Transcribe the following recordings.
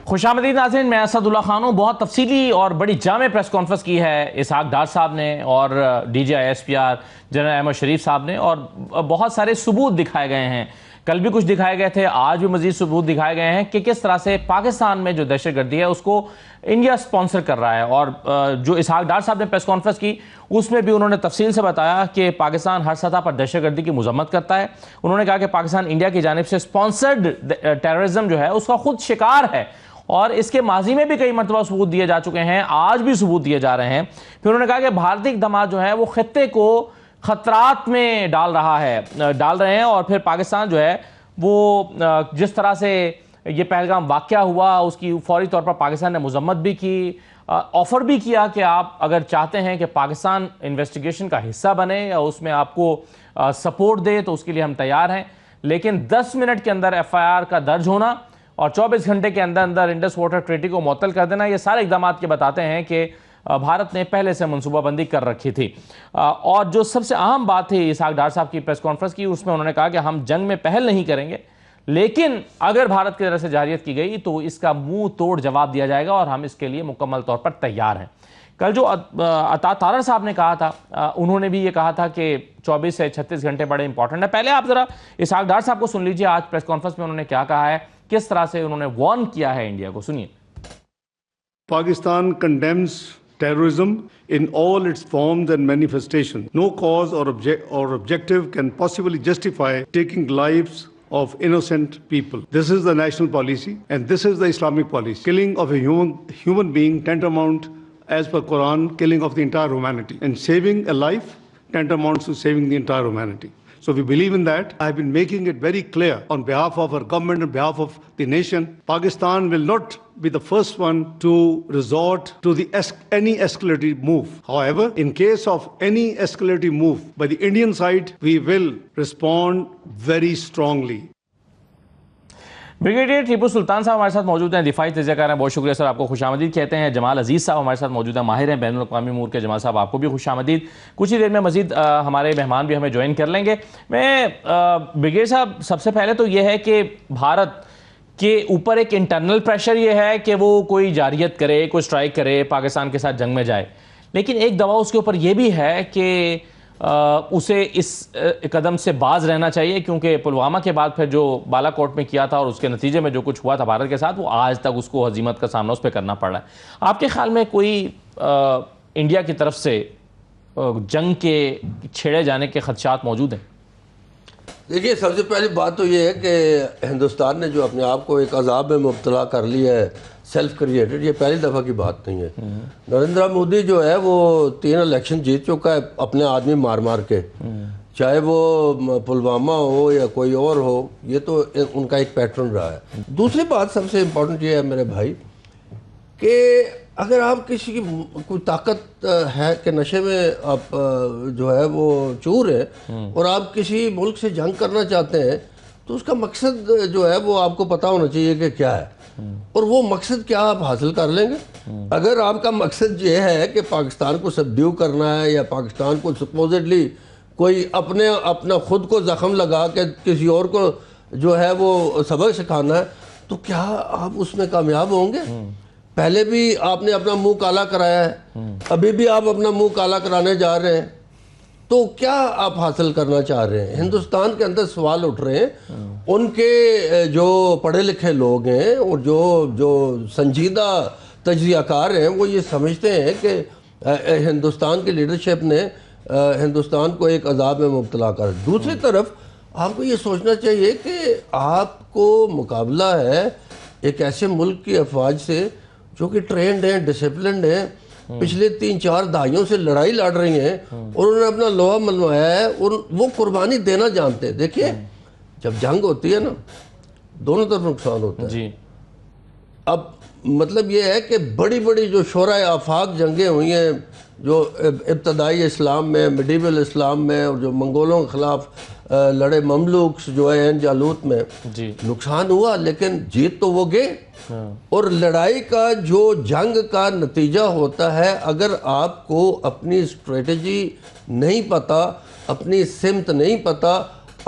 खुशामदीद नाज़रीन, मैं असदुल्ला खान हूँ। बहुत तफसीली और बड़ी जामे प्रेस कॉन्फ्रेंस की है इसहाक डार साहब ने और DGISPR जनरल अहमद शरीफ साहब ने, और बहुत सारे सबूत दिखाए गए हैं। कल भी कुछ दिखाए गए थे, आज भी मजीद सबूत दिखाए गए हैं कि किस तरह से पाकिस्तान में जो दहशतगर्दी है उसको इंडिया स्पॉन्सर कर रहा है। और जो इसहाक डार साहब ने प्रेस कॉन्फ्रेंस की उसमें भी उन्होंने तफसील से बताया कि पाकिस्तान हर सतह पर दहशतगर्दी की मजम्मत करता है। उन्होंने कहा कि पाकिस्तान इंडिया की जानिब से स्पॉन्सर्ड टेररिज्म जो है उसका खुद शिकार है और इसके माजी में भी कई मरतबा सबूत दिए जा चुके हैं, आज भी सबूत दिए जा रहे हैं। फिर उन्होंने कहा कि भारतीय इक़दामात जो है वो खित्ते को खतरात में डाल रहे हैं। और फिर पाकिस्तान जो है वो जिस तरह से ये पहलगाम वाक़या हुआ उसकी फौरी तौर पर पाकिस्तान ने मजम्मत भी की, ऑफ़र भी किया कि आप अगर चाहते हैं कि पाकिस्तान इन्वेस्टिगेशन का हिस्सा बने या उसमें आपको सपोर्ट दे तो उसके लिए हम तैयार हैं। लेकिन 10 मिनट के अंदर FIR का दर्ज होना और 24 घंटे के अंदर अंदर इंडस वाटर ट्रीटी को मुअत्तल कर देना, ये सारे इक़दाम के बताते हैं कि भारत ने पहले से मनसूबाबंदी कर रखी थी। और जो सबसे अहम बात थी इसहाक डार साहब की प्रेस कॉन्फ्रेंस की, उसमें उन्होंने कहा कि हम जंग में पहल नहीं करेंगे, लेकिन अगर भारत की तरफ से जारियत की गई तो इसका मुंह तोड़ जवाब दिया जाएगा और हम इसके लिए मुकम्मल तौर पर तैयार हैं। कल जो अता तारर साहब ने कहा था, उन्होंने भी ये कहा था कि 24 से 36 घंटे बड़े इंपॉर्टेंट है। पहले आप जरा इसहाक डार साहब को सुन लीजिए, आज प्रेस कॉन्फ्रेंस में उन्होंने क्या कहा है, किस तरह से उन्होंने वार्न किया है इंडिया को, सुनिए। Pakistan condemns terrorism in all its forms and manifestations. No cause or objective can possibly justify taking lives of innocent people. This is the national policy and this is the Islamic policy. Killing of a human being tantamount, as per Quran, killing of the entire humanity. And saving a life tantamount to saving the entire humanity. So we believe in that. I've been making it very clear on behalf of our government, on behalf of the nation, Pakistan will not be the first one to resort to any escalative move. However, in case of any escalative move by the Indian side, we will respond very strongly. Brigadier Tipu Sultan sahab हमारे साथ मौजूद हैं, दिफाई तजज़ियाकार हैं। बहुत शुक्रिया sir, आपको खुशामदीद कहते हैं। जमाल अजीज़ साहब हमारे साथ मौजूद हैं, माहिर हैं बैनुल अक़वामी अमूर के। जमाल साहब आपको भी खुशामदीद। कुछ ही देर में मज़ीद हमारे मेहमान भी हमें ज्वाइन कर लेंगे। मैं ब्रिगेडियर साहब, सबसे पहले तो ये है कि भारत के ऊपर एक इंटरनल प्रेशर ये है कि वो कोई जारियत करे, कोई स्ट्राइक करे, पाकिस्तान के साथ जंग में जाए, लेकिन एक दबाव उसके ऊपर ये भी है कि उसे इस कदम से बाज रहना चाहिए, क्योंकि पुलवामा के बाद फिर जो बालाकोट में किया था और उसके नतीजे में जो कुछ हुआ था भारत के साथ, वो आज तक उसको हजीमत का सामना उस पर करना पड़ रहा है। आपके ख्याल में कोई इंडिया की तरफ से जंग के छेड़े जाने के खदशात मौजूद हैं? देखिए, सबसे पहली बात तो ये है कि हिंदुस्तान ने जो अपने आप को एक अजाब में मुब्तला कर लिया है, सेल्फ क्रिएटेड, ये पहली दफ़ा की बात नहीं है। नरेंद्र मोदी जो है वो 3 इलेक्शन जीत चुका है अपने आदमी मार मार के, चाहे वो पुलवामा हो या कोई और हो, ये तो उनका एक पैटर्न रहा है। दूसरी बात सबसे इम्पोर्टेंट ये है मेरे भाई कि अगर आप किसी की कोई ताकत है कि नशे में आप जो है वो चूर है और आप किसी मुल्क से जंग करना चाहते हैं, तो उसका मकसद जो है वो आपको पता होना चाहिए कि क्या है और वो मकसद क्या आप हासिल कर लेंगे। अगर आपका मकसद ये है कि पाकिस्तान को सबड्यू करना है या पाकिस्तान को सपोजिटली कोई अपना खुद को जख्म लगा के किसी और को जो है वो सबक सिखाना है, तो क्या आप उसमें कामयाब होंगे? पहले भी आपने अपना मुंह काला कराया है, अभी भी आप अपना मुंह काला कराने जा रहे हैं, तो क्या आप हासिल करना चाह रहे हैं? हिंदुस्तान के अंदर सवाल उठ रहे हैं। उनके जो पढ़े लिखे लोग हैं और जो संजीदा तजज़ियाकार हैं, वो ये समझते हैं कि हिंदुस्तान की लीडरशिप ने हिंदुस्तान को एक अजाब में मुब्तला कर। दूसरी तरफ आपको ये सोचना चाहिए कि आपको मुकाबला है एक ऐसे मुल्क की अफवाज से जो कि ट्रेंड है, डिसिप्लिन्ड है, पिछले 3-4 दहाइयों से लड़ाई लड़ रही हैं और उन्होंने अपना लोहा मनवाया है और वो कुर्बानी देना जानते हैं। देखिए, जब जंग होती है ना, दोनों तरफ नुकसान होता है जी। अब मतलब ये है कि बड़ी बड़ी जो शोराए आफाक जंगें हुई हैं, जो इब्तदाई इस्लाम में, मिडीवल इस्लाम में, और जो मंगोलों के ख़िलाफ़ लड़े ममलूक्स जो है एन जालूत में जी, नुकसान हुआ, लेकिन जीत तो वो गए। और लड़ाई का जो जंग का नतीजा होता है, अगर आपको अपनी स्ट्रेटजी नहीं पता, अपनी सिमत नहीं पता,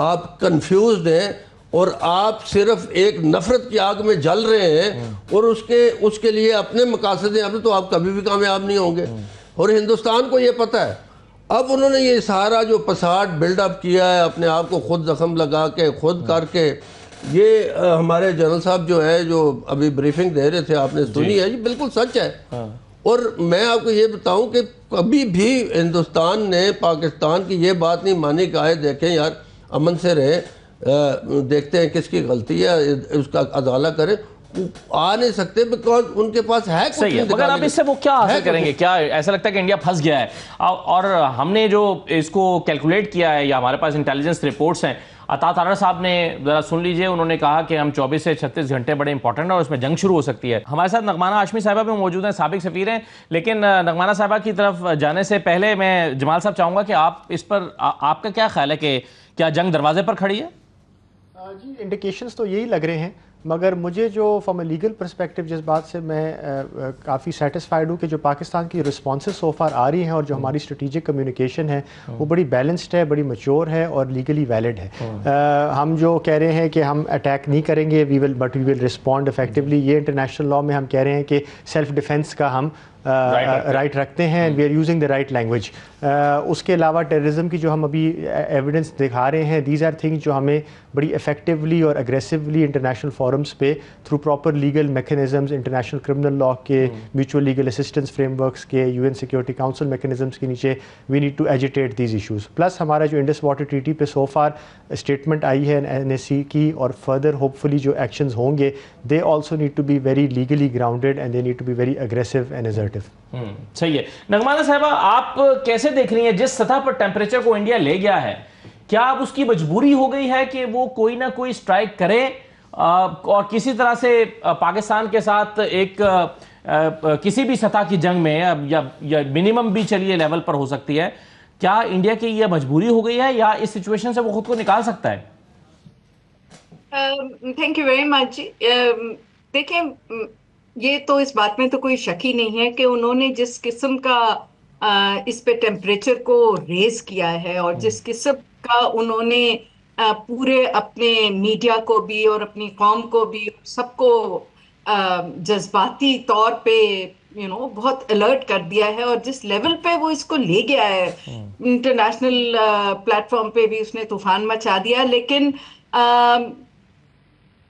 आप कंफ्यूज्ड हैं और आप सिर्फ एक नफरत की आग में जल रहे हैं और उसके लिए अपने मकासद हैं, तो आप कभी भी कामयाब नहीं होंगे। और हिंदुस्तान को ये पता है। अब उन्होंने ये सारा जो फसाद बिल्डअप किया है, अपने आप को खुद जख्म लगा के खुद करके, ये हमारे जनरल साहब जो है, जो अभी ब्रीफिंग दे रहे थे, आपने सुनी है, ये बिल्कुल सच है। और मैं आपको ये बताऊं कि कभी भी हिंदुस्तान ने पाकिस्तान की ये बात नहीं मानी कि आए देखें यार, अमन से रहे, देखते हैं किसकी गलती है, उसका अदाला करें। आ नहीं सकते बिकॉज उनके पास है कुछ। सही है, मगर अब इससे वो क्या हासिल करेंगे? क्या ऐसा लगता है कि इंडिया फंस गया है? और हमने जो इसको कैलकुलेट किया है, या हमारे पास इंटेलिजेंस रिपोर्ट्स हैं, अता तारा साहब ने, जरा सुन लीजिए, उन्होंने कहा कि हम 24 से 36 घंटे बड़े इंपॉर्टेंट हैं और उसमें जंग शुरू हो सकती है। हमारे साथ नगमाना हाशमी साहिबा भी मौजूद हैं, साबिक सफीर हैं। लेकिन नगमाना साहिबा की तरफ जाने से पहले मैं जमाल साहब चाहूँगा कि आप इस पर आपका क्या ख्याल है कि क्या जंग दरवाजे पर खड़ी है? जी, इंडिकेशंस तो यही लग रहे हैं, मगर मुझे जो फ्रॉम अ लीगल पर्सपेक्टिव जिस बात से मैं काफ़ी सेटिस्फाइड हूँ कि जो पाकिस्तान की रिस्पॉन्सेज सो फार आ रही हैं और जो हमारी स्ट्रेटिजिक कम्युनिकेशन है वो बड़ी बैलेंस्ड है, बड़ी मैच्योर है और लीगली वैलिड है। हम जो कह रहे हैं कि हम अटैक नहीं करेंगे, वी विल रिस्पॉन्ड इफेक्टिवली, ये इंटरनेशनल लॉ में हम कह रहे हैं कि सेल्फ डिफेंस का हम राइट रखते हैं, we are using the right language. उसके अलावा टेररिज्म की जो हम अभी एविडेंस दिखा रहे हैं, दीज आर थिंग्स जो हमें बड़ी इफेक्टिवली और अग्रेसिवली इंटरनेशनल फोरम्स पे through proper legal mechanisms, international criminal law के, म्यूचुअल लीगल असिस्टेंस फ्रेमवर्क्स के, यूएन सिक्योरिटी काउंसिल मैकेनिज्म्स के नीचे we need to agitate these issues. Plus हमारा जो इंडस वाटर ट्रीटी पे सो फार स्टेटमेंट आई है NSC की, और फर्दर होपफुली जो एक्शंस होंगे, they also need to be very legally grounded and they need to be very aggressive and assertive. सही है। नगमाना साहिबा, आप कैसे देख रही हैं जिस सतह पर टेम्परेचर को इंडिया ले गया है, क्या अब उसकी मजबूरी हो गई है कि वो कोई ना कोई स्ट्राइक करे और किसी तरह से पाकिस्तान के साथ एक किसी भी सतह की जंग में या मिनिमम भी चलिए लेवल पर हो सकती है? क्या इंडिया की यह मजबूरी हो गई है या इस सिचुएशन से वो खुद को निकाल सकता है? Thank you very much. देखिए, ये तो इस बात में तो कोई शक ही नहीं है कि उन्होंने जिस किस्म का इस पे टेम्परेचर को रेज किया है और जिस किस्म का उन्होंने पूरे अपने मीडिया को भी और अपनी कौम को भी सबको जज्बाती तौर पे बहुत अलर्ट कर दिया है, और जिस लेवल पे वो इसको ले गया है, इंटरनेशनल प्लेटफॉर्म पे भी उसने तूफान मचा दिया, लेकिन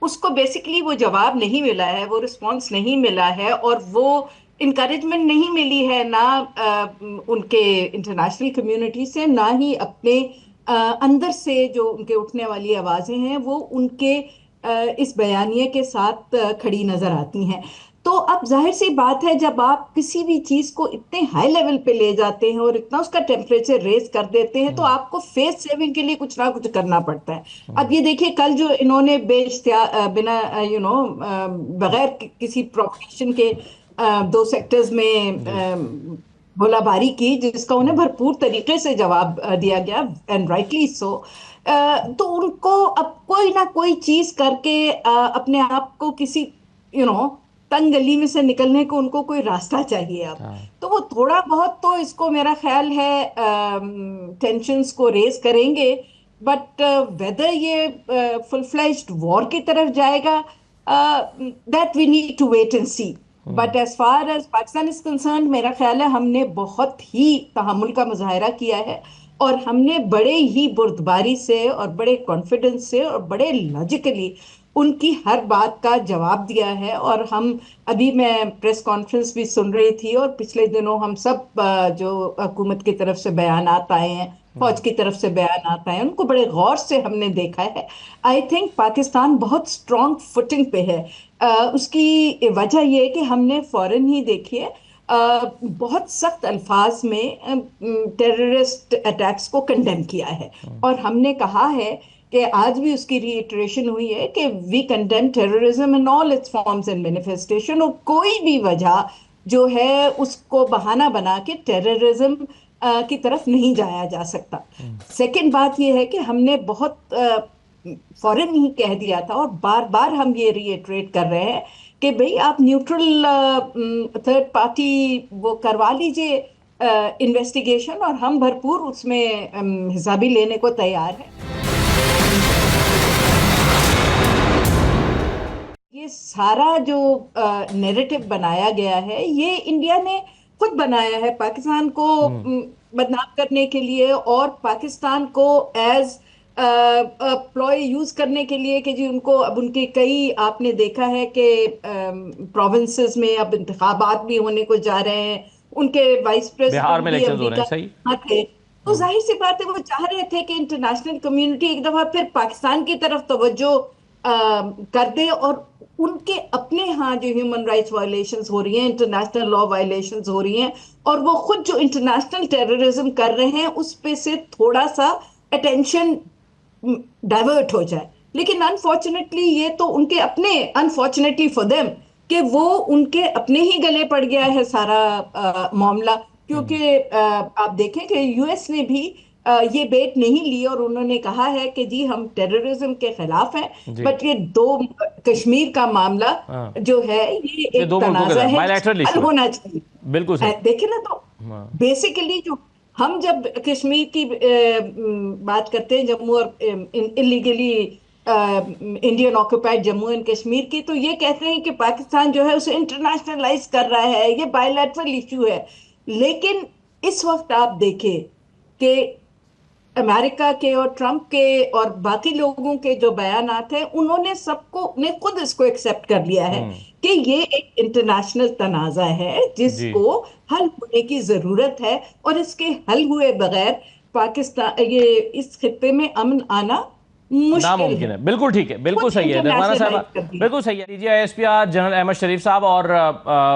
उसको बेसिकली वो जवाब नहीं मिला है, वो रिस्पॉन्स नहीं मिला है, और वो इनकरेजमेंट नहीं मिली है ना उनके इंटरनेशनल कम्युनिटी से, ना ही अपने अंदर से जो उनके उठने वाली आवाज़ें हैं वो उनके इस बयानिए के साथ खड़ी नज़र आती हैं। तो अब जाहिर सी बात है, जब आप किसी भी चीज़ को इतने हाई लेवल पे ले जाते हैं और इतना उसका टेम्परेचर रेज कर देते हैं, तो आपको फेस सेविंग के लिए कुछ ना कुछ करना पड़ता है। अब ये देखिए, कल जो इन्होंने बिना बगैर किसी प्रोवोकेशन के 2 सेक्टर्स में गोलाबारी की, जिसका उन्हें भरपूर तरीके से जवाब दिया गया, एंड राइटली सो। तो उनको अब कोई ना कोई चीज करके अपने आप को किसी तंग गली में से निकलने को उनको कोई रास्ता चाहिए अब। तो वो थोड़ा बहुत तो इसको मेरा ख्याल है टेंशन्स को रेज करेंगे, बट वेदर ये फुल फ्लेज्ड वॉर की तरफ जाएगा, that we need to wait and see. But as far as Pakistan is concern, मेरा ख्याल है हमने बहुत ही तहम्मुल का मुजाहरा किया है, और हमने बड़े ही बुर्दबारी से और बड़े कॉन्फिडेंस से और बड़े लॉजिकली उनकी हर बात का जवाब दिया है। और हम अभी, मैं प्रेस कॉन्फ्रेंस भी सुन रही थी, और पिछले दिनों हम सब जो हुकूमत की तरफ से बयानात आए हैं, फौज की तरफ से बयानात आए हैं, उनको बड़े गौर से हमने देखा है। आई थिंक पाकिस्तान बहुत स्ट्रॉन्ग फुटिंग पे है। उसकी वजह यह है कि हमने फौरन ही देखिए बहुत सख्त अल्फाज में टेररिस्ट अटैक्स को कंडेम किया है, और हमने कहा है कि आज भी उसकी रीइटरेशन हुई है कि we condemn terrorism in all its forms and manifestation, और कोई भी वजह जो है उसको बहाना बना के टेररिज्म की तरफ नहीं जाया जा सकता। सेकंड बात यह है कि हमने बहुत फौरन ही कह दिया था, और बार बार हम ये रीइटरेट कर रहे हैं कि भाई आप न्यूट्रल थर्ड पार्टी वो करवा लीजिए इन्वेस्टिगेशन, और हम भरपूर उसमें हिस्सा भी लेने को तैयार हैं। सारा जो नैरेटिव बनाया गया है ये इंडिया ने खुद बनाया है पाकिस्तान को बदनाम करने के लिए और पाकिस्तान को एज प्लॉय यूज करने के लिए कि जी उनको अब उनके कई आपने देखा है कि प्रोविंसेस में अब इंतखाबात भी होने को जा रहे हैं, उनके वाइस प्रेसिडेंट बिहार में भी इलेक्शंस हो रहे हैं, सही थे, तो जाहिर सी बात है वो चाह रहे थे कि इंटरनेशनल कम्युनिटी एक दफा फिर पाकिस्तान की तरफ तवज्जो कर दे और उनके अपने यहाँ जो ह्यूमन राइट्स वायलेशंस हो रही हैं, इंटरनेशनल लॉ वायलेशंस हो रही हैं और वो खुद जो इंटरनेशनल टेररिज्म कर रहे हैं उस पे से थोड़ा सा अटेंशन डाइवर्ट हो जाए। लेकिन अनफॉर्चुनेटली ये तो उनके अपने, अनफॉर्चुनेटली फॉर देम, कि वो उनके अपने ही गले पड़ गया है सारा मामला, क्योंकि आप देखें कि यूएस ने भी ये बेट नहीं ली और उन्होंने कहा है कि जी हम टेररिज्म के खिलाफ हैं, बट ये दो कश्मीर का मामला जो है ये एक तनाज़ा है, हल होना चाहिए। बिल्कुल देखे ना, तो बेसिकली जो हम जब कश्मीर की बात करते हैं, जम्मू और illegally Indian occupied Jammu and Kashmir की, तो ये कहते हैं कि पाकिस्तान जो है उसे इंटरनेशनलाइज कर रहा है, ये बायलैटरल इशू है। लेकिन इस वक्त आप देखें कि अमेरिका के और ट्रंप के और बाकी लोगों के जो बयानात हैं, उन्होंने ने खुद इसको एक्सेप्ट कर लिया है कि ये एक इंटरनेशनल तनाज़ा है जिसको हल होने की जरूरत है और इसके हल हुए बगैर पाकिस्तान ये इस खित्ते में अमन आना नामुमकिन है। बिल्कुल ठीक है, बिल्कुल सही है नरवाना साहब, बिल्कुल सही है। DGISPR जनरल अहमद शरीफ साहब और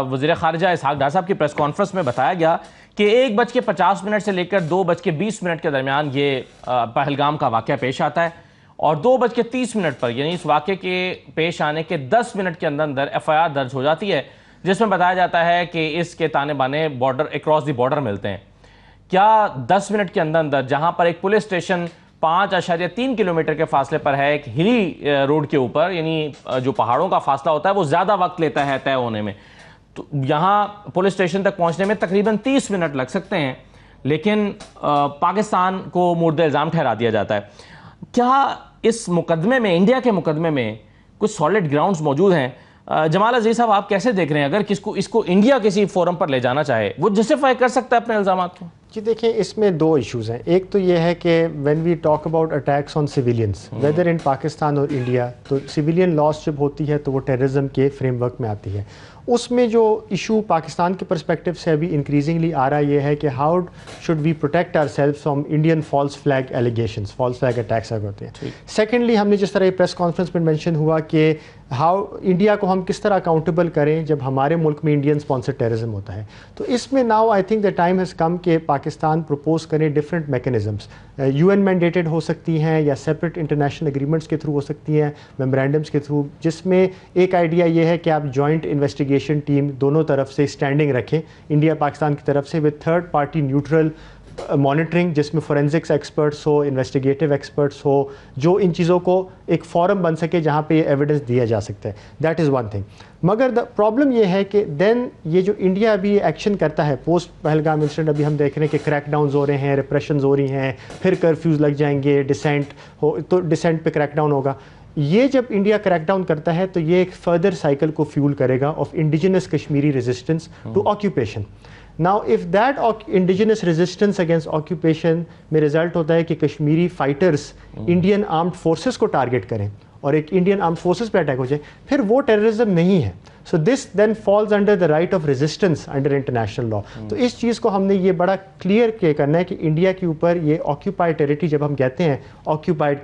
वज़ीर ख़ारिजा इसहाक डार साहब की प्रेस कॉन्फ्रेंस में बताया गया कि 1:50 से लेकर 2:20 के दरमियान ये पहलगाम का वाक़या पेश आता है और 2:30 पर यानी इस वाक़े के पेश आने के 10 मिनट के अंदर अंदर FIR दर्ज हो जाती है, जिसमें बताया जाता है कि इसके ताने बाने बॉर्डर अक्रॉस द बॉर्डर मिलते हैं। क्या 10 मिनट के अंदर अंदर जहां पर एक पुलिस स्टेशन 5.3 किलोमीटर के फासले पर है, एक हिली रोड के ऊपर, यानी जो पहाड़ों का फासला होता है वो ज़्यादा वक्त लेता है तय होने में, तो यहाँ पुलिस स्टेशन तक पहुँचने में तकरीबन 30 मिनट लग सकते हैं, लेकिन पाकिस्तान को मुर्द इल्ज़ाम ठहरा दिया जाता है। क्या इस मुकदमे में, इंडिया के मुकदमे में कुछ सॉलिड ग्राउंड्स मौजूद हैं? जमाल अजीज साहब, आप कैसे देख रहे हैं? अगर इसको इंडिया किसी फोरम पर ले जाना चाहे, वो जस्टिफाई कर सकता है अपने इल्ज़ाम को? जी देखिए, इसमें दो इश्यूज़ हैं। एक तो ये है कि when we talk about attacks on civilians whether in Pakistan और इंडिया, तो सिविलियन लॉस जब होती है तो वो टेररिज्म के फ्रेमवर्क में आती है। उसमें जो इशू पाकिस्तान के पर्सपेक्टिव से अभी इंक्रीजिंगली आ रहा ये है कि how should we protect our self from Indian false flag allegations, false flag attacks अगर होते हैं। सेकेंडली, हमने जिस तरह प्रेस कॉन्फ्रेंस में मेंशन हुआ कि हाउ इंडिया को हम किस तरह अकाउंटेबल करें जब हमारे मुल्क में इंडियन स्पॉन्सर टेररिज्म होता है। तो इसमें now I think the time has come कि पाकिस्तान प्रपोज करें डिफरेंट मैकेनिज्म्स, UN मैंडेटेड हो सकती हैं या सेपरेट इंटरनेशनल एग्रीमेंट्स के थ्रू हो सकती हैं, मेमोरेंडम्स के थ्रू, जिसमें एक आइडिया ये है कि आप जॉइंट इन्वेस्टिगेशन टीम दोनों तरफ से स्टैंडिंग रखें, इंडिया पाकिस्तान की तरफ से, with third party neutral monitoring, जिसमें फोरेंसिक्स एक्सपर्ट्स हो, इन्वेस्टिगेटिव एक्सपर्ट्स हो, जो इन चीज़ों को एक फोरम बन सके जहाँ पे एविडेंस दिया जा सकता है। That is one thing. मगर द प्रॉब्लम ये है कि देन ये जो इंडिया अभी एक्शन करता है पोस्ट पहलगाम इंसिडेंट, अभी हम देख रहे हैं कि क्रैकडाउन हो रहे हैं, रिप्रेशंस हो रही हैं, फिर कर्फ्यूज़ लग जाएंगे, डिसेंट हो तो डिसेंट पे क्रैकडाउन होगा। ये जब इंडिया क्रैकडाउन करता है तो ये एक फर्दर साइकिल को फ्यूल करेगा of indigenous Kashmiri resistance to occupation. Now if that indigenous resistance against occupation में रिजल्ट होता है कि Kashmiri fighters Indian armed forces को टारगेट करें और एक इंडियन आर्म्ड फोर्सेस पे अटैक हो जाए, फिर वो टेररिज्म नहीं है। So this then falls under the right of resistance under international law. तो इस चीज़ को हमने ये बड़ा क्लियर करना है कि इंडिया के ऊपर ये ऑक्यूपाइड टेरिटरी, जब हम कहते हैं ऑक्यूपाइड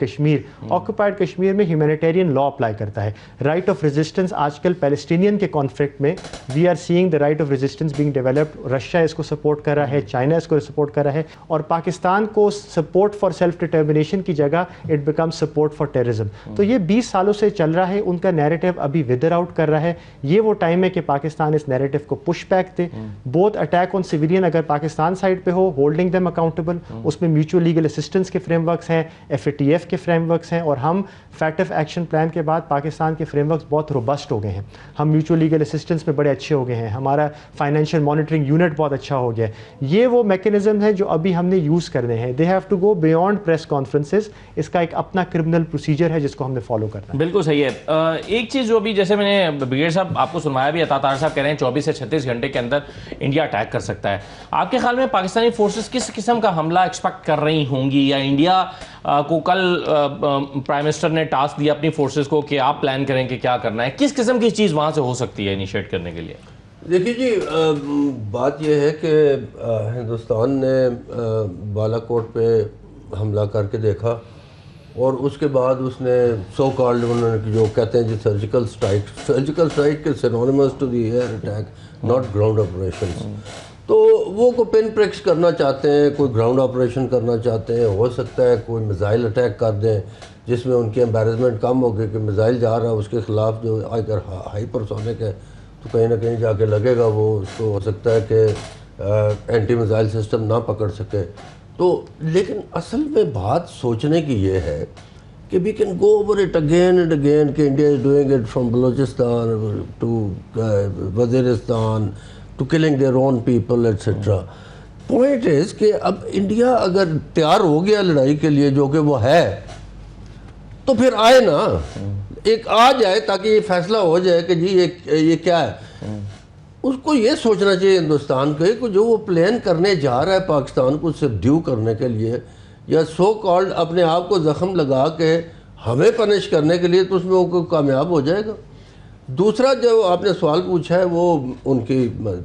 कश्मीर में ह्यूमैनिटेरियन लॉ अप्लाई करता है। राइट ऑफ रेजिस्टेंस आजकल पैलेस्टीनियन के कॉन्फ्लिक्ट में we are seeing the right of resistance being developed. Russia इसको सपोर्ट कर रहा है, चाइना इसको सपोर्ट कर रहा है, और पाकिस्तान को सपोर्ट फॉर सेल्फ डिटर्मिनेशन की जगह it becomes support for terrorism. तो ये 20 सालों से चल रहा है, उनका नैरेटिव अभी विदर आउट कर रहा है। ये वो टाइम है कि पाकिस्तान इस नैरेटिव को push back they. Both attack on civilian अगर पाकिस्तान साइड पे हो, होल्डिंग देम अकाउंटेबल, उसमें म्यूचुअल लीगल असिस्टेंस के फ्रेमवर्क्स हैं, FATF के फ्रेमवर्क्स हैं, और हम फैक्टिव एक्शन प्लान के बाद पाकिस्तान के फ्रेमवर्क्स बहुत रोबस्ट हो गए हैं। हम म्यूचुअल लीगल असिस्टेंस में बड़े अच्छे हो गए हैं, हमारा फाइनेंशियल मॉनिटरिंग यूनिट बहुत अच्छा हो गया है। ये वो मैकेनिज्म है जो अभी हमने यूज़ करने हैं। They have to go beyond press conferences. इसका एक अपना क्रिमिनल प्रोसीजर है जिसको हमने फॉलो करना है। बिल्कुल सही है। एक चीज़ जो भी, जैसे मैंने ब्रिगेड साहब आपको सुनवाया भी, अता साहब कह रहे हैं 24 से 36 घंटे के अंदर इंडिया अटैक कर सकता है। आपके ख्याल में पाकिस्तानी फोर्सेस किस किस्म का हमला एक्सपेक्ट कर रही होंगी, या इंडिया को कल प्राइम मिनिस्टर ने टास्क दिया अपनी फोर्सेस को कि आप प्लान करें कि क्या करना है, किस किस्म की चीज़ वहाँ से हो सकती है इनिशिएट करने के लिए? देखिए जी, बात यह है कि हिंदुस्तान ने बालाकोट पे हमला करके देखा, और उसके बाद उसने सो कॉल्ड, उन्होंने जो कहते हैं जी सर्जिकल स्ट्राइक के synonymous to the air attack, not ground operations. तो वो को पिन प्रिक्स करना चाहते हैं, कोई ग्राउंड ऑपरेशन करना चाहते हैं, हो सकता है कोई मिसाइल अटैक कर दें जिसमें उनकी एम्बेरसमेंट कम होगी कि मिसाइल जा रहा है उसके ख़िलाफ़, जो अगर हाइपरसोनिक है तो कहीं ना कहीं जाके लगेगा वो, उसको हो सकता है कि एंटी मिसाइल सिस्टम ना पकड़ सके। तो लेकिन असल में बात सोचने की ये है कि we can go over it again and again कि India is doing it from Balochistan to Waziristan to killing their own people etcetera. Point is कि अब इंडिया अगर तैयार हो गया लड़ाई के लिए, जो कि वो है, तो फिर आए ना, एक आ जाए ताकि ये फैसला हो जाए कि जी ये क्या है। उसको ये सोचना चाहिए हिंदुस्तान को कि जो वो प्लान करने जा रहा है पाकिस्तान को सबड्यू करने के लिए, या सो कॉल्ड अपने आप को ज़ख्म लगा के हमें पनिश करने के लिए, तो उसमें वो कामयाब हो जाएगा। दूसरा जो आपने सवाल पूछा है, वो उनकी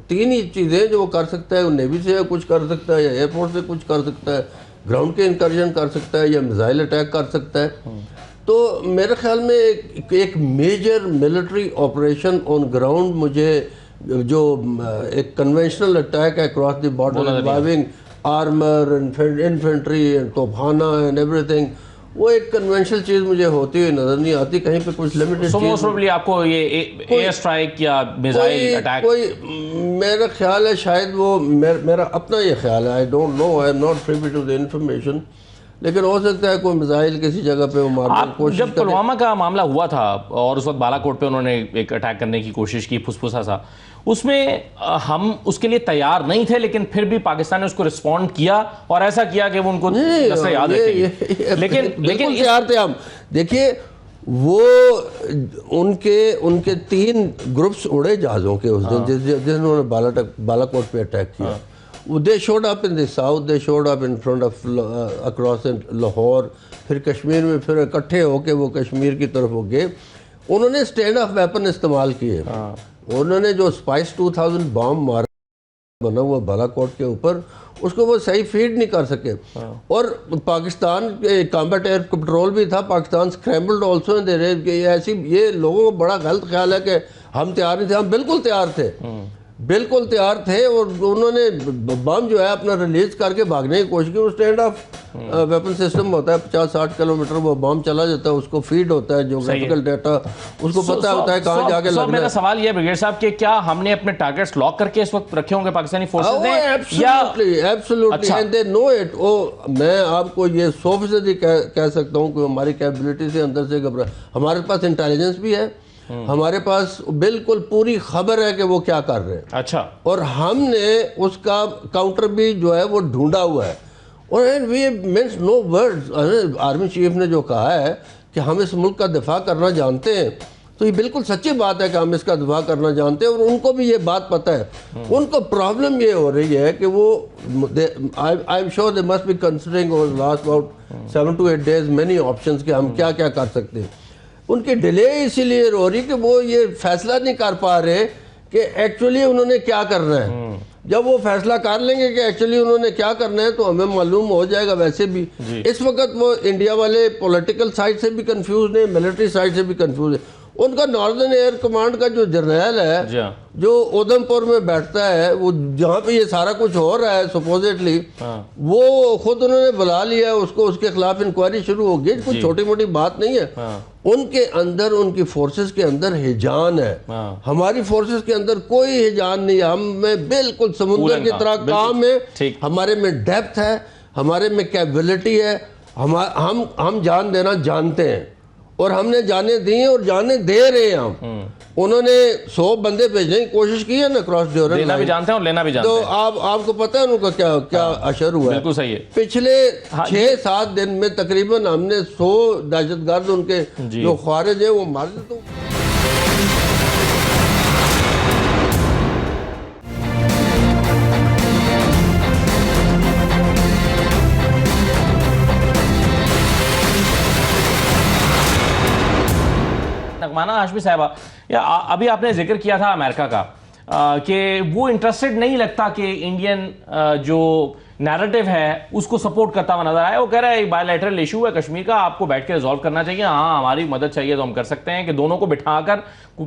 3 ही चीज़ें जो वो कर सकता है, नेवी से कुछ कर सकता है, या एयरफोर्स से कुछ कर सकता है, ग्राउंड के इंकर्जन कर सकता है, या मिसाइल अटैक कर सकता है। तो मेरे ख्याल में एक major military operation on ground, मुझे जो एक कन्वेंशनल अटैक है cross the border involving armour, infantry and तोफाना एंड एवरीथिंग, वो एक कन्वेंशनल चीज़ मुझे होती हुई नज़र नहीं आती। कहीं पे कुछ लिमिटेड मोस्ट प्रोबेबली आपको ये एयर स्ट्राइक या मिसाइल अटैक, कोई मेरा ख्याल है शायद वो, मेरा अपना ये ख्याल है, I don't know, I am not privy to the information, लेकिन हो सकता है कोई मिसाइल किसी जगह पे वो मारने की कोशिश। जब पुलवामा का मामला हुआ था और उस वक्त बालाकोट पे उन्होंने एक अटैक करने की कोशिश की, फुसफुसा सा, उसमें हम उसके लिए तैयार नहीं थे, लेकिन फिर भी पाकिस्तान ने उसको रिस्पॉन्ड किया और ऐसा किया कि वो उनको नस्लें याद रखेंगे। लेकिन तैयार थे हम। देखिए वो उनके 3 ग्रुप्स उड़े जहाज़ों के उस दिन, जिन्होंने बालाकोट पे अटैक किया। They showed up in the south, they showed up in front of across Lahore, फिर कश्मीर में फिर इकट्ठे होके वो कश्मीर की तरफ हो गए। उन्होंने स्टैंड ऑफ वेपन इस्तेमाल किए। उन्होंने जो स्पाइस 2000 बॉम्ब मारा बना हुआ बालाकोट के ऊपर, उसको वो सही फीड नहीं कर सके। और पाकिस्तान कॉम्बैट एयर पेट्रोल भी था, पाकिस्तान स्क्रैम्बल्ड ऑल्सो दे रहे। ऐसी ये लोगों को बड़ा गलत ख्याल है कि हम तैयार नहीं थे। हम बिल्कुल तैयार थे, बिल्कुल तैयार थे, और उन्होंने बम जो है अपना रिलीज करके भागने की कोशिश की। वो स्टैंड ऑफ वेपन सिस्टम होता है, 50-60 किलोमीटर वो बम चला जाता है, उसको फीड होता है ज्योग्राफिकल डाटा, उसको पता होता है कहाँ जाके लगना है। मेरा सवाल ये है ब्रिगेड साहब कि क्या हमने अपने टारगेट्स लॉक करके इस वक्त रखे होंगे पाकिस्तानी फोर्सेस ने? Absolutely and they know it. मैं आपको ये 100% कह सकता हूँ कि हमारी कैपेबिलिटी से अंदर से घबरा, हमारे पास इंटेलिजेंस भी है, हमारे पास बिल्कुल पूरी खबर है कि वो क्या कर रहे हैं। अच्छा, और हमने उसका काउंटर भी जो है वो ढूंढा हुआ है। और we means no words. Army chief ने जो कहा है कि हम इस मुल्क का दिफा करना जानते हैं, तो ये बिल्कुल सच्ची बात है कि हम इसका दिफा करना जानते हैं, और उनको भी ये बात पता है। उनको प्रॉब्लम ये हो रही है कि वो I am sure they must be considering over last about 7 to 8 days many options कि हम क्या क्या कर सकते हैं। उनकी डिले इसीलिए हो रही कि वो ये फैसला नहीं कर पा रहे कि एक्चुअली उन्होंने क्या करना है। जब वो फैसला कर लेंगे कि एक्चुअली उन्होंने क्या करना है, तो हमें मालूम हो जाएगा। वैसे भी इस वक्त वो इंडिया वाले पॉलिटिकल साइड से भी कंफ्यूज हैं, मिलिट्री साइड से भी कंफ्यूज है। उनका नॉर्दर्न एयर कमांड का जो जर्नल जी है हाँ। जो उधमपुर में बैठता है, वो जहाँ पे ये सारा कुछ हो रहा है सपोजिटली, वो खुद उन्होंने बुला लिया है उसको, उसके खिलाफ इंक्वायरी शुरू होगी। कुछ छोटी मोटी बात नहीं है। उनके अंदर, उनकी फोर्सेस के अंदर हिजान है। हमारी फोर्सेस के अंदर कोई हिजान नहीं है। हम में बिल्कुल समुद्र की तरह काम है, हमारे में डेप्थ है, हमारे में कैपेबिलिटी है। हम जान देना जानते हैं और हमने जाने दी हैं और जाने दे रहे हैं हम। उन्होंने 100 बंदे भेजने की कोशिश की है ना क्रॉस ड्यूरेंट, देना भी जानते हैं और लेना भी जानते तो हैं। आपको पता है उनका क्या क्या असर हुआ है? बिल्कुल सही है। पिछले 6-7 दिन में तकरीबन हमने 100 दहशतगर्द उनके जो ख्वारिज है वो मार दिए। तो नगमाना हाशमी साहबा, या अभी आपने जिक्र किया था अमेरिका का कि वो इंटरेस्टेड नहीं लगता कि इंडियन जो नैरेटिव है उसको सपोर्ट करता हुआ नजर आया। वो कह रहा है एक बायलैटरल इशू है कश्मीर का, आपको बैठ के रिजॉल्व करना चाहिए। हाँ, हमारी मदद चाहिए तो हम कर सकते हैं कि दोनों को बिठाकर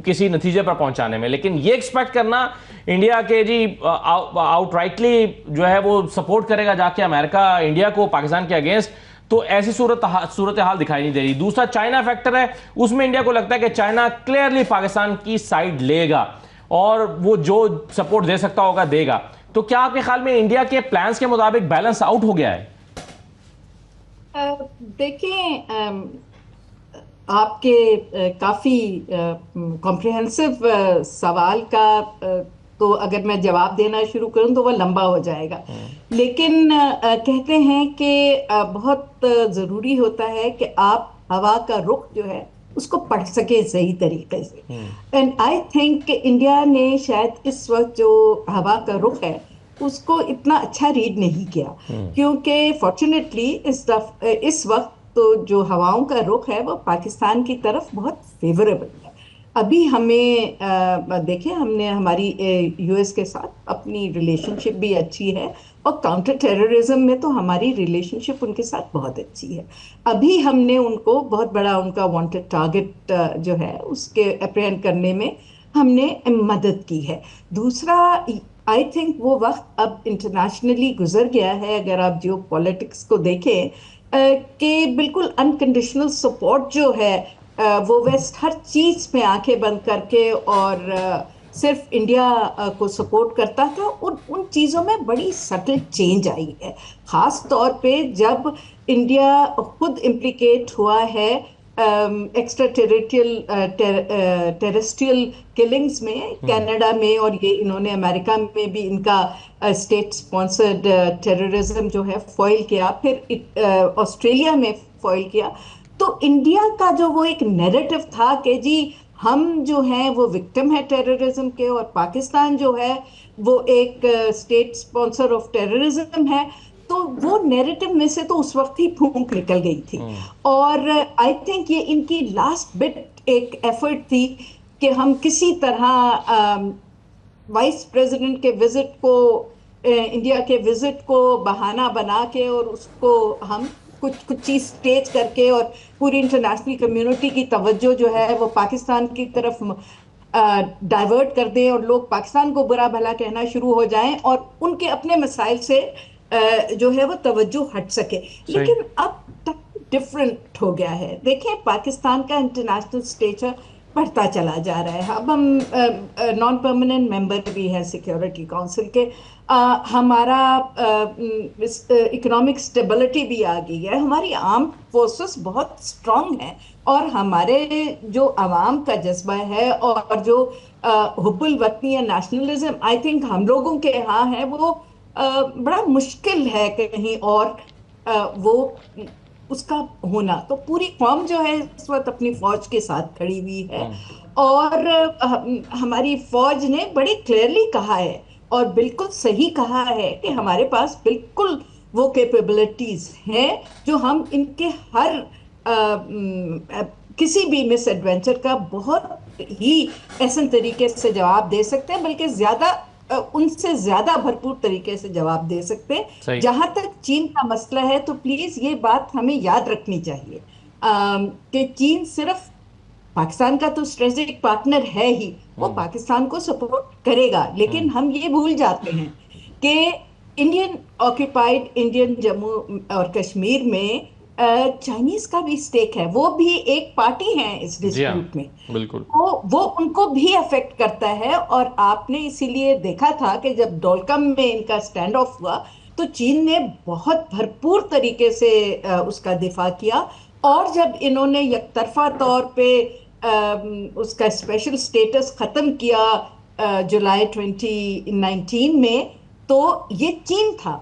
किसी नतीजे पर पहुंचाने में। लेकिन ये एक्सपेक्ट करना इंडिया के जी आउटराइटली जो है वो सपोर्ट करेगा जाके अमेरिका इंडिया को पाकिस्तान के अगेंस्ट, तो ऐसी सूरत हाल दिखाई नहीं दे रही। दूसरा चाइना फैक्टर है, उसमें इंडिया को लगता है कि चाइना क्लियरली पाकिस्तान की साइड लेगा और वो जो सपोर्ट दे सकता होगा देगा। तो क्या आपके ख्याल में इंडिया के प्लान्स के मुताबिक बैलेंस आउट हो गया है? देखिए, आपके काफी कॉम्प्रिहेंसिव सवाल का तो अगर मैं जवाब देना शुरू करूं तो वह लंबा हो जाएगा। लेकिन कहते हैं कि बहुत ज़रूरी होता है कि आप हवा का रुख जो है उसको पढ़ सके सही तरीके से। एंड आई थिंक इंडिया ने शायद इस वक्त जो हवा का रुख है उसको इतना अच्छा रीड नहीं किया, क्योंकि फॉर्चुनेटली इस वक्त तो जो हवाओं का रुख है वो पाकिस्तान की तरफ बहुत फेवरेबल है। अभी हमें देखें, हमने हमारी यूएस के साथ अपनी रिलेशनशिप भी अच्छी है और काउंटर टेररिज्म में तो हमारी रिलेशनशिप उनके साथ बहुत अच्छी है। अभी हमने उनको बहुत बड़ा उनका वांटेड टारगेट जो है उसके अप्रहेंड करने में हमने मदद की है। दूसरा, आई थिंक वो वक्त अब इंटरनेशनली गुजर गया है। अगर आप जियो पॉलिटिक्स को देखें कि बिल्कुल अनकंडीशनल सपोर्ट जो है वो वेस्ट हर चीज़ में आंखें बंद करके और सिर्फ इंडिया को सपोर्ट करता था। उन चीज़ों में बड़ी सटल चेंज आई है, ख़ास तौर पे जब इंडिया खुद इम्प्लिकेट हुआ है एक्स्ट्रा टेरेस्ट्रियल किलिंग्स में, कनाडा में, और ये इन्होंने अमेरिका में भी इनका स्टेट स्पॉन्सर्ड टेररिज्म जो है फॉइल किया, फिर ऑस्ट्रेलिया में फॉइल किया। तो इंडिया का जो वो एक नैरेटिव था कि जी हम जो हैं वो विक्टिम है टेररिज्म के और पाकिस्तान जो है वो एक स्टेट स्पॉन्सर ऑफ टेररिज्म है, तो वो नैरेटिव में से तो उस वक्त ही फूंक निकल गई थी। और आई थिंक ये इनकी लास्ट बिट एक एफर्ट थी कि हम किसी तरह वाइस प्रेसिडेंट के विजिट को, इंडिया के विजिट को बहाना बना के और उसको हम कुछ चीज़ स्टेज करके और पूरी इंटरनेशनल कम्युनिटी की तवज्जो जो है वो पाकिस्तान की तरफ डाइवर्ट कर दें और लोग पाकिस्तान को बुरा भला कहना शुरू हो जाएं और उनके अपने मसाइल से जो है वो तवज्जो हट सके। लेकिन अब डिफरेंट हो गया है। देखिए, पाकिस्तान का इंटरनेशनल स्टेचर बढ़ता चला जा रहा है। अब हम नॉन परमानेंट मेंबर भी हैं सिक्योरिटी काउंसिल के। हमारा इकोनॉमिक स्टेबिलिटी भी आ गई है, हमारी आर्म फोर्सेस बहुत स्ट्रांग हैं और हमारे जो आवाम का जज्बा है और जो हुब्बुल वतनी या नेशनलिज्म आई थिंक हम लोगों के यहाँ है, वो बड़ा मुश्किल है कहीं और वो उसका होना। तो पूरी कौम जो है इस वक्त अपनी फौज के साथ खड़ी हुई है और हमारी फौज ने बड़ी क्लियरली कहा है और बिल्कुल सही कहा है कि हमारे पास बिल्कुल वो कैपेबिलिटीज हैं जो हम इनके हर किसी भी मिस एडवेंचर का बहुत ही ऐसे तरीके से जवाब दे सकते हैं, बल्कि ज्यादा उनसे ज्यादा भरपूर तरीके से जवाब दे सकते हैं। जहां तक चीन का मसला है तो प्लीज ये बात हमें याद रखनी चाहिए कि चीन सिर्फ पाकिस्तान का तो स्ट्रेटेजिक पार्टनर है ही, वो पाकिस्तान को सपोर्ट करेगा, लेकिन हम ये भूल जाते हैं कि इंडियन ऑक्यूपाइड इंडियन जम्मू और कश्मीर में चाइनीज का भी स्टेक है, वो भी एक पार्टी है इस डिस्प्यूट में, बिल्कुल। वो उनको भी अफेक्ट करता है। और आपने इसीलिए देखा था कि जब डोलकम में इनका स्टैंड ऑफ हुआ तो चीन ने बहुत भरपूर तरीके से उसका दिफा किया, और जब इन्होंने यकतरफा तौर पे उसका स्पेशल स्टेटस खत्म किया जुलाई 2019 में, तो ये चीन था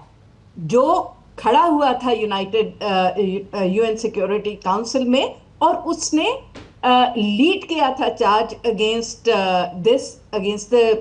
जो खड़ा हुआ था यूनाइटेड यूएन सिक्योरिटी काउंसिल में, और उसने लीड किया था चार्ज अगेंस्ट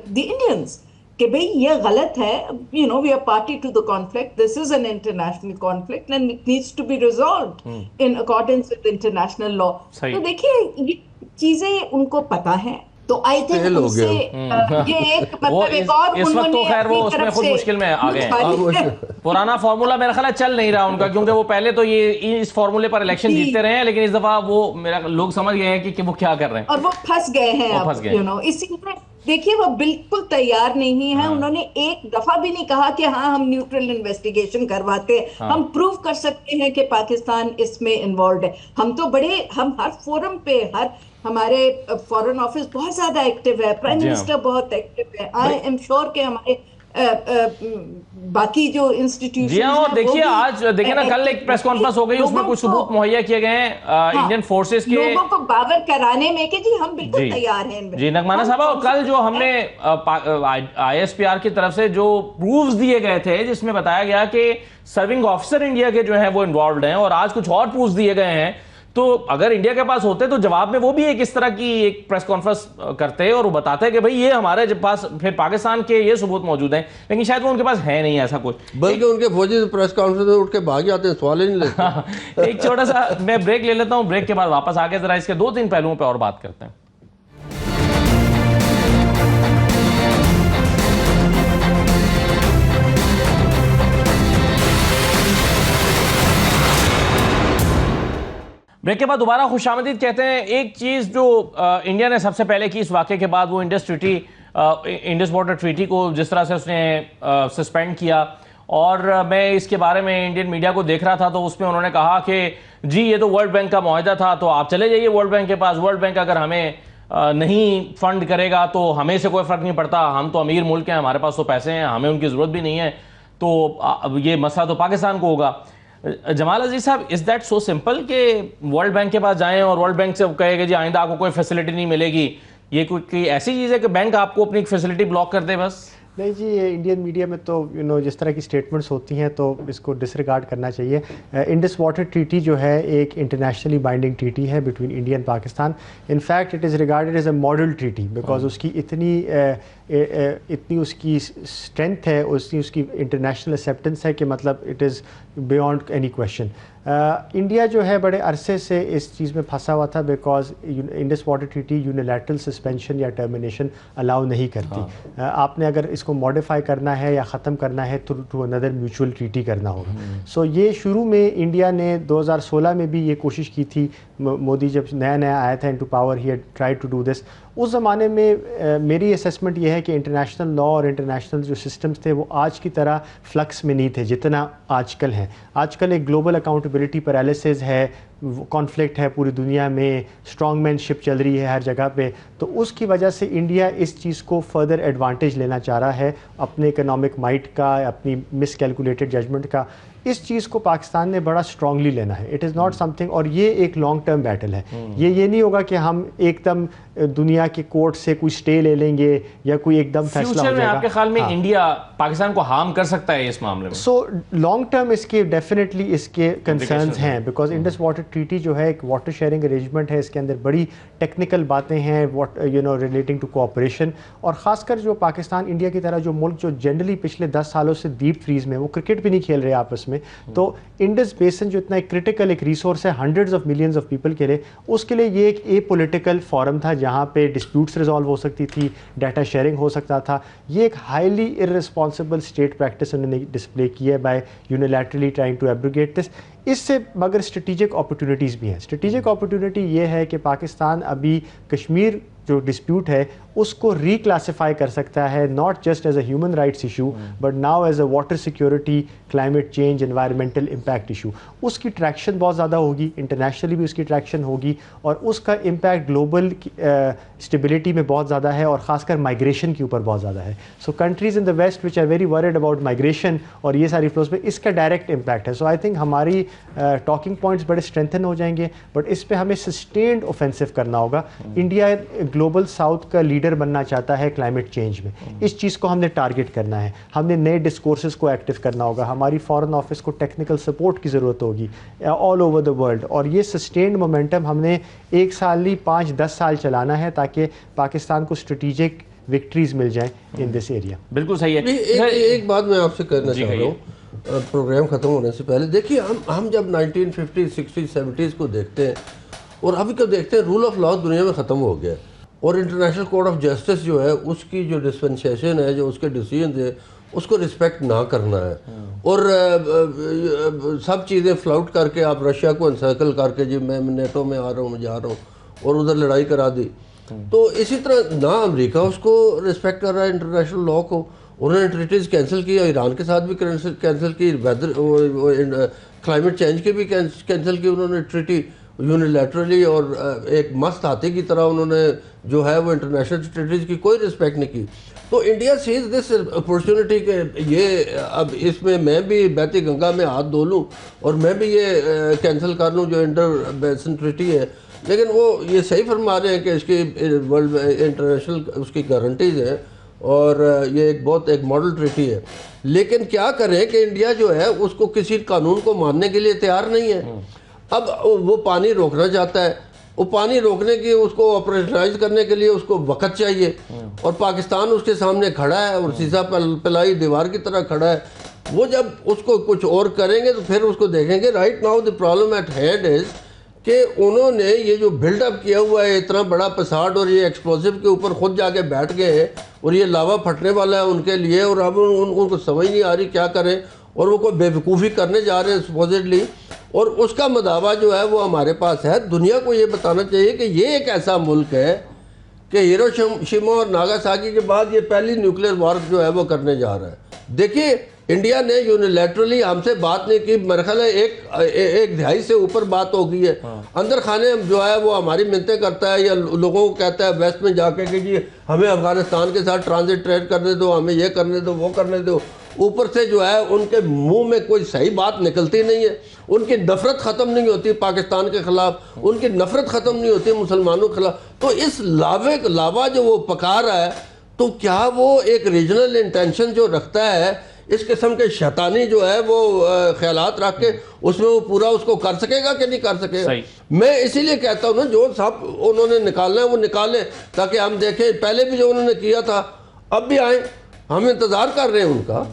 द इंडियंस कि भाई ये गलत है, you know we are party to the conflict, this is an international conflict and it needs to be resolved in accordance with international law. तो देखिए ये चीजें उनको पता है, तो आई थिंक उनसे ये एक मतलब एक और इस वक्त तो खैर वो उसमें खुद मुश्किल में आ गए हैं। पुराना फॉर्मूला मेरा ख्याल है चल नहीं रहा उनका, क्योंकि वो पहले तो ये इस फॉर्मूले पर इलेक्शन जीतते रहे हैं, लेकिन इस दफा वो मेरा लोग समझ गए हैं कि वो क्या कर रहे हैं और वो फंस गए हैं अब, यू नो। इसीलिए देखिए वो बिल्कुल तैयार नहीं है, उन्होंने एक दफा भी नहीं कहा कि हाँ हम न्यूट्रल इन्वेस्टिगेशन करवाते हैं, हम प्रूव कर सकते हैं कि पाकिस्तान इसमें इन्वॉल्व है। हम तो हम हर फोरम पे, हमारे फॉरेन ऑफिस बहुत ज्यादा एक्टिव है, प्राइम मिनिस्टर बहुत एक्टिव है, आई एम श्योर कि हमारे बाकी जो इंस्टीट्यूशन। जी हाँ, और देखिए आज देखिए ना, कल एक प्रेस कॉन्फ्रेंस हो गई, उसमें कुछ सबूत मुहैया किए गए हैं इंडियन फोर्सेस के, लोगों को बावर कराने में कि जी हम बिल्कुल तैयार हैं। जी नगमाना साहब, और कल जो हमने ISPR की तरफ से जो प्रूफ्स दिए गए थे, जिसमें बताया गया कि सर्विंग ऑफिसर इंडिया के जो हैं वो इन्वॉल्व हैं, और आज कुछ और प्रूफ्स दिए गए हैं, तो अगर इंडिया के पास होते तो जवाब में वो भी एक इस तरह की एक प्रेस कॉन्फ्रेंस करते और वो बताते कि भाई ये हमारे पास फिर पाकिस्तान के ये सबूत मौजूद हैं, लेकिन शायद वो उनके पास है नहीं ऐसा कुछ, बल्कि उनके फौजी प्रेस कॉन्फ्रेंस में उठ के भाग जाते हैं, सवाल ही नहीं लेते। एक छोटा सा मैं ब्रेक ले लेता हूं, ब्रेक के बाद वापस आके जरा इसके 2-3 पहलुओं पर और बात करते हैं। ब्रेक के बाद दोबारा खुशामदीद कहते हैं। एक चीज़ जो इंडिया ने सबसे पहले की इस वाक़े के बाद, वो इंडस वाटर ट्रीटी को जिस तरह से उसने सस्पेंड किया, और मैं इसके बारे में इंडियन मीडिया को देख रहा था तो उसमें उन्होंने कहा कि जी ये तो वर्ल्ड बैंक का मुआहदा था, तो आप चले जाइए वर्ल्ड बैंक के पास, वर्ल्ड बैंक अगर हमें नहीं फंड करेगा तो हमें से कोई फ़र्क नहीं पड़ता, हम तो अमीर मुल्क हैं, हमारे पास तो पैसे हैं, हमें उनकी ज़रूरत भी नहीं है, तो ये मसला तो पाकिस्तान को होगा। जमाल अजीज साहब, इज दैट सो सिंपल कि वर्ल्ड बैंक के पास जाएं और वर्ल्ड बैंक से कहेगा जी आइंदा आपको कोई फैसिलिटी नहीं मिलेगी? ये कोई ऐसी चीज़ है कि बैंक आपको अपनी फैसिलिटी ब्लॉक कर दे बस? नहीं जी, ये इंडियन मीडिया में तो जिस तरह की स्टेटमेंट्स होती हैं तो इसको डिसरिगार्ड करना चाहिए। इंडस वाटर ट्रीटी जो है एक इंटरनेशनली बाइंडिंग ट्रीटी है between India and Pakistan. In fact it is regarded as a model treaty because उसकी इतनी उसकी स्ट्रेंथ है, उसकी इंटरनेशनल एक्सेप्टेंस है कि मतलब it is beyond any question. India जो है बड़े अरसे से इस चीज़ में फंसा हुआ था because Indus water treaty unilateral suspension या टर्मिनेशन अलाउ नहीं करती। आपने अगर इसको मॉडिफाई करना है या ख़त्म करना है तो टू अनदर म्यूचुअल ट्रीटी करना होगा। सो ये शुरू में इंडिया ने 2016 में भी ये कोशिश की थी, मोदी जब नया आया था into power, he had tried to do this. उस ज़माने में मेरी असेसमेंट ये है कि इंटरनेशनल लॉ और इंटरनेशनल जो सिस्टम्स थे वो आज की तरह फ्लक्स में नहीं थे जितना आजकल है। आजकल एक ग्लोबल अकाउंटेबिलिटी पैरालिसिस है, कॉन्फ्लिक्ट है पूरी दुनिया में, स्ट्रॉन्गमैनशिप चल रही है हर जगह पे, तो उसकी वजह से इंडिया इस चीज़ को फर्दर एडवांटेज लेना चाह रहा है अपने इकोनॉमिक माइट का, अपनी मिसकैलकुलेटेड जजमेंट का। इस चीज़ को पाकिस्तान ने बड़ा स्ट्रांगली लेना है। इट इज़ नॉट समथिंग, और ये एक लॉन्ग टर्म बैटल है। ये नहीं होगा कि हम एकदम दुनिया के कोर्ट से कोई स्टे ले लेंगे या कोई एकदम फैसला हो जाएगा। आपके ख्याल में इंडिया पाकिस्तान को हार्म कर सकता है इस मामले में? सो लॉन्ग टर्म इसके डेफिनेटली इसके कंसर्न्स हैं बिकॉज इंडस वाटर ट्रीटी जो है एक वाटर शेयरिंग अरेंजमेंट है, इसके अंदर बड़ी टेक्निकल बातें हैं रिलेटिंग टू कोऑपरेशन, और ख़ासकर जो पाकिस्तान इंडिया की तरह जो मुल्क जो जनरली पिछले 10 सालों से डीप फ्रीज में, वो क्रिकेट भी नहीं खेल रहे आपस में, में। तो इंडस बेसिन जो इतना एक क्रिटिकल एक रिसोर्स है hundreds of millions of people के लिए, उसके लिए ये एक ए पोलिटिकल फॉरम था जहाँ पे डिस्प्यूट्स रिजॉल्व हो सकती थी, डाटा शेयरिंग हो सकता था। ये एक हाईली इररिस्पॉन्सिबल स्टेट प्रैक्टिस उन्होंने डिस्प्ले की है by unilaterally trying to abrogate this. इससे मगर स्ट्रेटिजिक अपॉर्चुनिटीज़ भी हैं। स्ट्रेटिजिक अपॉर्चुनिटी ये है कि पाकिस्तान अभी कश्मीर जो डिस्प्यूट है उसको रिक्लासिफाई कर सकता है, not just as a human rights issue but now as a water security, climate change, environmental impact issue. उसकी ट्रैक्शन बहुत ज़्यादा होगी, इंटरनेशनली भी उसकी ट्रैक्शन होगी और उसका इम्पैक्ट ग्लोबल स्टेबिलिटी में बहुत ज़्यादा है और ख़ासकर माइग्रेशन के ऊपर बहुत ज़्यादा है। So countries in the west which are very worried about migration और ये सारी फ्लोज पे इसका डायरेक्ट इम्पैक्ट है। सो आई थिंक हमारी टॉकिंग पॉइंट्स बड़े स्ट्रेंथन हो जाएंगे, बट इस पर हमें सस्टेन्ड ऑफेंसिव करना होगा। इंडिया ग्लोबल साउथ का लीडर बनना चाहता है क्लाइमेट चेंज में, इस चीज़ को हमने टारगेट करना है, हमने नए डिस्कोर्सेस को एक्टिव करना होगा, हमारी फॉरेन ऑफिस को टेक्निकल सपोर्ट की ज़रूरत होगी ऑल ओवर द वर्ल्ड। और ये सस्टेन्ड मोमेंटम हमने 1 साल नहीं 5-10 साल चलाना है ताकि पाकिस्तान को स्ट्रेटिजिक विक्ट्रीज मिल जाएं इन दिस एरिया। बिल्कुल सही है। एक बात मैं आपसे कहना चाह रहा हूँ प्रोग्राम ख़त्म होने से पहले। देखिए हम जब 1950, 60, 70s को देखते हैं और अभी को देखते हैं, रूल ऑफ लॉ दुनिया में ख़त्म हो गया और इंटरनेशनल कोर्ट ऑफ जस्टिस जो है उसकी जो डिस्पेंसेशन है, जो उसके डिसीजन है, उसको रिस्पेक्ट ना करना है। और सब चीज़ें फ्लाउट करके आप रशिया को एनसर्कल करके जी मैं नेटो में आ रहा हूँ, मैं जा रहा हूँ और उधर लड़ाई करा दी। तो इसी तरह ना अमेरिका उसको रिस्पेक्ट कर रहा है इंटरनेशनल लॉ को, उन्होंने ट्रीटीज़ कैंसिल किया, ईरान के साथ भी कैंसिल की, वेदर क्लाइमेट चेंज के भी कैंसिल की उन्होंने ट्रीटी यूनिलैटरली, और एक मस्त हाथी की तरह उन्होंने जो है वो इंटरनेशनल ट्रीटीज़ की कोई रिस्पेक्ट नहीं की। तो इंडिया सीज दिस अपॉर्चुनिटी के ये अब इसमें मैं भी बहती गंगा में हाथ धो लूँ और मैं भी ये कैंसिल कर लूँ जो इंटर बेसिन ट्रीटी है। लेकिन वो ये सही फरमा रहे हैं कि इसकी वर्ल्ड इंटरनेशनल उसकी गारंटीज़ हैं और ये एक मॉडल ट्रीटी है। लेकिन क्या करें कि इंडिया जो है उसको किसी कानून को मानने के लिए तैयार नहीं है। अब वो पानी रोकना चाहता है, वो पानी रोकने की उसको ऑपरेशनलाइज करने के लिए उसको वक्त चाहिए और पाकिस्तान उसके सामने खड़ा है और शीशा पिलाई दीवार की तरह खड़ा है। वो जब उसको कुछ और करेंगे तो फिर उसको देखेंगे। Right now the problem at hand is कि उन्होंने ये जो बिल्डअप किया हुआ है इतना बड़ा पसाड और ये एक्सप्लोसिव के ऊपर खुद जाके बैठ गए हैं और ये लावा फटने वाला है उनके लिए और अब उनको समझ नहीं आ रही क्या करें और वो कोई बेवकूफ़ी करने जा रहे हैं सपोजिटली। और उसका मदावा जो है वो हमारे पास है। दुनिया को ये बताना चाहिए कि ये एक ऐसा मुल्क है कि हिरोशिमा और नागासाकी के बाद ये पहली न्यूक्लियर वॉर जो है वो करने जा रहा है। देखिए इंडिया ने यूनिलैटरली हमसे बात नहीं की, मेरे ख्याल है एक दहाई से ऊपर बात हो गई है। अंदर खाने जो है वो हमारी मिन्नतें करता है या लोगों को कहता है वेस्ट में जाके कि जी हमें अफगानिस्तान के साथ ट्रांजिट ट्रेड करने दो, हमें ये करने दो, वो करने दो। ऊपर से जो है उनके मुंह में कोई सही बात निकलती नहीं है। उनकी नफरत ख़त्म नहीं होती पाकिस्तान के ख़िलाफ़, उनकी नफरत ख़त्म नहीं होती मुसलमानों के खिलाफ। तो इस लावा जो वो पका रहा है तो क्या वो एक रीजनल इंटेंशन जो रखता है, इस किस्म के शैतानी जो है वो ख्यालात रख के उसमें वो पूरा उसको कर सकेगा कि नहीं कर सकेगा। मैं इसीलिए कहता हूँ ना जो सब उन्होंने निकालना है वो निकालें ताकि हम देखें। पहले भी जो उन्होंने किया था अब भी आए, हम इंतज़ार कर रहे हैं उनका,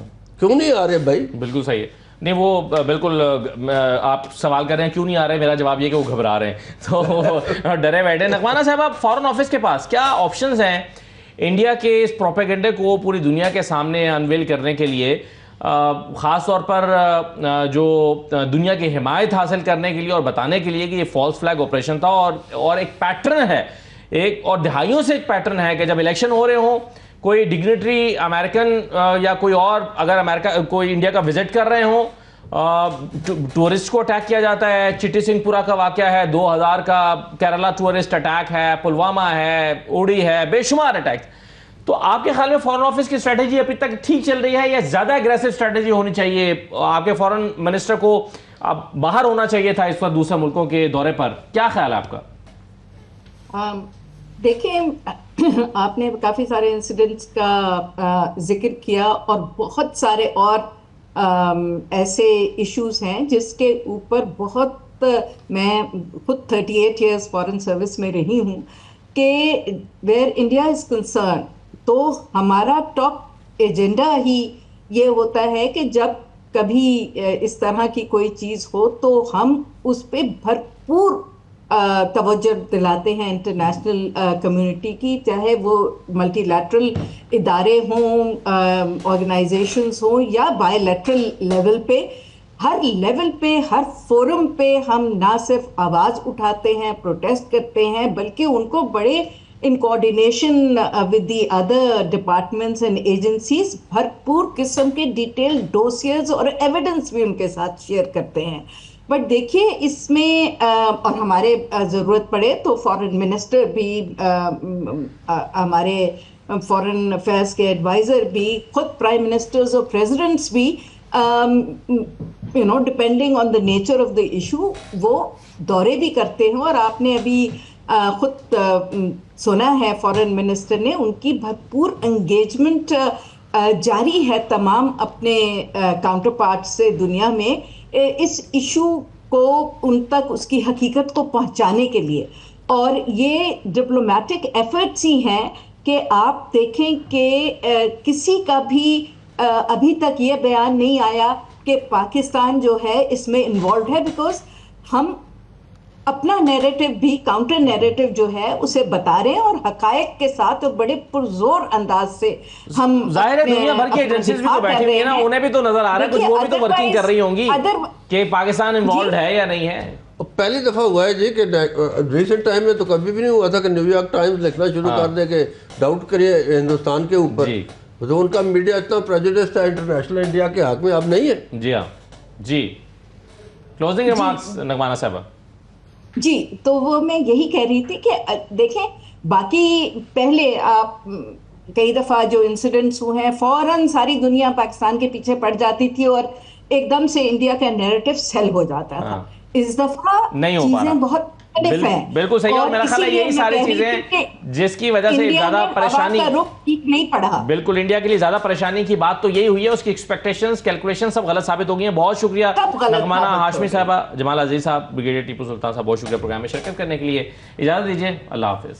क्यों नहीं आ रहे भाई? बिल्कुल सही है। नहीं वो बिल्कुल आप सवाल कर रहे हैं क्यों नहीं आ रहे, मेरा जवाब ये कि वो घबरा रहे हैं तो डरे बैठे। नगवाना साहब आप फॉरेन ऑफिस के पास क्या ऑप्शंस हैं इंडिया के इस प्रोपेगेंडे को पूरी दुनिया के सामने अनवेल करने के लिए, ख़ास तौर पर जो दुनिया की हिमायत हासिल करने के लिए और बताने के लिए कि ये फॉल्स फ्लैग ऑपरेशन था और एक पैटर्न है, एक और दहाइयों से एक पैटर्न है कि जब इलेक्शन हो रहे हों कोई डिग्नेटरी अमेरिकन या कोई और अगर अमेरिका कोई इंडिया का विजिट कर रहे हों, टूरिस्ट को अटैक किया जाता है। चिट्टी सिंहपुरा का वाकया है, 2000 का केरला टूरिस्ट अटैक है, पुलवामा है, उड़ी है, बेशुमार अटैक। तो आपके ख्याल में फॉरेन ऑफिस की स्ट्रेटेजी अभी तक ठीक चल रही है या ज्यादा एग्रेसिव स्ट्रेटेजी होनी चाहिए? आपके फॉरेन मिनिस्टर को अब बाहर होना चाहिए था इस वक्त दूसरे मुल्कों के दौरे पर, क्या ख्याल है आपका? देखिए आपने काफ़ी सारे इंसिडेंट्स का जिक्र किया और बहुत सारे और ऐसे इश्यूज हैं जिसके ऊपर बहुत, मैं खुद 38 इयर्स फॉरेन सर्विस में रही हूँ कि वेयर इंडिया इज़ कंसर्न तो हमारा टॉप एजेंडा ही ये होता है कि जब कभी इस तरह की कोई चीज़ हो तो हम उस पर भरपूर तवज्जो दिलाते हैं इंटरनेशनल कम्युनिटी की, चाहे वो मल्टीलैटरल इदारे हों, ऑर्गेनाइजेशंस हों या बायलैटरल लेवल पे। हर लेवल पे, हर फोरम पे हम ना सिर्फ आवाज़ उठाते हैं, प्रोटेस्ट करते हैं, बल्कि उनको बड़े in coordination with the other departments and agencies भरपूर किस्म के डिटेल डोसियर्स और एविडेंस भी उनके साथ शेयर करते हैं। बट देखिए इसमें और हमारे ज़रूरत पड़े तो फॉरेन मिनिस्टर भी, हमारे फॉरेन अफेयर्स के एडवाइज़र भी, खुद प्राइम मिनिस्टर्स और प्रेसिडेंट्स भी, depending on the nature of the issue, वो दौरे भी करते हैं। और आपने अभी खुद सुना है फॉरेन मिनिस्टर ने, उनकी भरपूर एंगेजमेंट जारी है तमाम अपने काउंटर पार्ट से दुनिया में, इस इशू को उन तक उसकी हकीकत को पहुंचाने के लिए। और ये डिप्लोमेटिक एफर्ट्स ही हैं कि आप देखें कि किसी का भी अभी तक ये बयान नहीं आया कि पाकिस्तान जो है इसमें इन्वॉल्व है, बिकॉज हम अपना नैरेटिव भी, काउंटर नैरेटिव जो है उसे बता रहे हैं और हकायक के साथ और बड़े पुरजोर अंदाज से हम जाहिर है दुनिया भर की एजेंसीज भी तो बैठी हुई है ना, उन्हें भी तो नजर आ रहा है कुछ, वो भी तो वर्किंग कर रही होंगी कि पाकिस्तान इन्वॉल्व है या नहीं है। पहली दफा हुआ है जी कि रिसेंट टाइम में तो कभी भी नहीं हुआ था कि न्यूयॉर्क टाइम्स लिखना शुरू कर दे के डाउट करिए हिंदुस्तान के ऊपर। तो उनका मीडिया इतना प्रेजुडिस था इंटरनेशनल इंडिया के हक में, अब नहीं है। जी हाँ जी, क्लोजिंग रिमार्क्स नगमाना साहब। जी, तो वो मैं यही कह रही थी कि देखें, बाकी पहले आप कई दफ़ा जो इंसिडेंट्स हुए हैं फौरन सारी दुनिया पाकिस्तान के पीछे पड़ जाती थी और एकदम से इंडिया का नैरेटिव सेल हो जाता था। इस दफ़ा नहीं हो पा रहा, बहुत बिल्कुल सही। और मेरा ख्याल है यही सारी चीजें जिसकी वजह से ज्यादा परेशानी, ठीक नहीं पड़ा। बिल्कुल इंडिया के लिए ज्यादा परेशानी की बात तो यही हुई है, उसकी एक्सपेक्टेशंस, कैलकुलेशन सब गलत साबित हो गई हैं। बहुत शुक्रिया नगमाना हाशमी साहबा, जमाल अजीज साहब, ब्रिगेडियर टीपू सुल्तान साहब, बहुत शुक्रिया प्रोग्राम में शिरकत करने के लिए। इजाजत दीजिए, अल्लाह हाफिज।